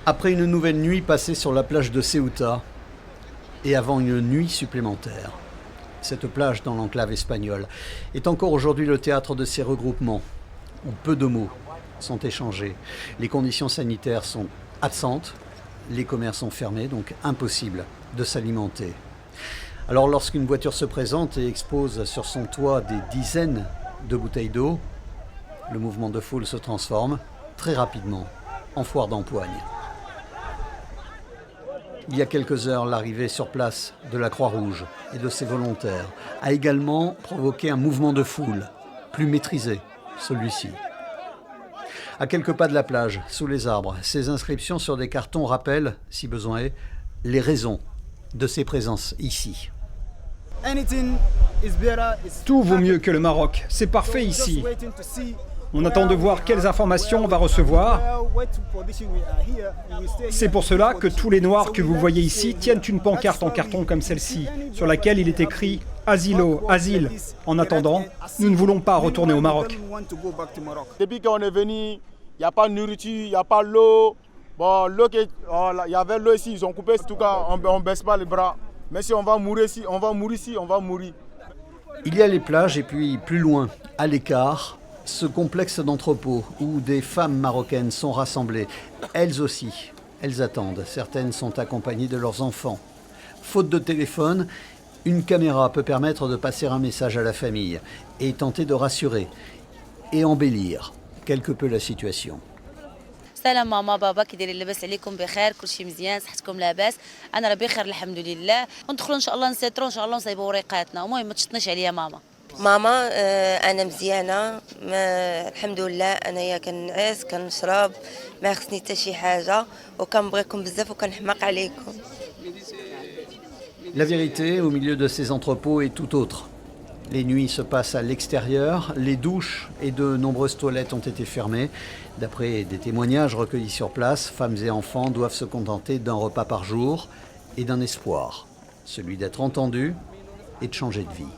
Après une nouvelle nuit passée sur la plage de Ceuta et avant une nuit supplémentaire, cette plage dans l'enclave espagnole est encore aujourd'hui le théâtre de ces regroupements où peu de mots sont échangés. Les conditions sanitaires sont absentes, les commerces sont fermés, donc impossible de s'alimenter. Alors lorsqu'une voiture se présente et expose sur son toit des dizaines de bouteilles d'eau, le mouvement de foule se transforme très rapidement en foire d'empoigne. Il y a quelques heures, l'arrivée sur place de la Croix-Rouge et de ses volontaires a également provoqué un mouvement de foule, plus maîtrisé, celui-ci. À quelques pas de la plage, sous les arbres, ces inscriptions sur des cartons rappellent, si besoin est, les raisons de ces présences ici. Tout vaut mieux que le Maroc, c'est parfait ici. On attend de voir quelles informations on va recevoir. C'est pour cela que tous les Noirs que vous voyez ici tiennent une pancarte en carton comme celle-ci, sur laquelle il est écrit « Asilo, asile ». En attendant, nous ne voulons pas retourner au Maroc. Depuis qu'on est venu, il n'y a pas de nourriture, il n'y a pas l'eau. Bon, il y avait l'eau ici, ils ont coupé. En tout cas, on ne baisse pas les bras. Mais si on va mourir ici, on va mourir ici, on va mourir. Il y a les plages et puis plus loin, à l'écart, ce complexe d'entrepôts où des femmes marocaines sont rassemblées. Elles aussi, elles attendent. Certaines sont accompagnées de leurs enfants. Faute de téléphone, une caméra peut permettre de passer un message à la famille et tenter de rassurer et embellir quelque peu la situation. سلام ماما بابا كي دايرين لاباس عليكم بخير كلشي مزيان صحتكم لاباس انا راه بخير الحمد لله وندخلوا ان شاء الله نسيطروا ان شاء الله ونصايبوا وريقاتنا المهم ما تشطنيش عليا ماما ماما انا مزيانه الحمد لله انايا كنعس كنشرب ما خصني حتى شي حاجه وكنبغيكم بزاف وكنحماق عليكم. La vérité au milieu de ces entrepôts est tout autre. Les nuits se passent à l'extérieur, les douches et de nombreuses toilettes ont été fermées. D'après des témoignages recueillis sur place, femmes et enfants doivent se contenter d'un repas par jour et d'un espoir, celui d'être entendus et de changer de vie.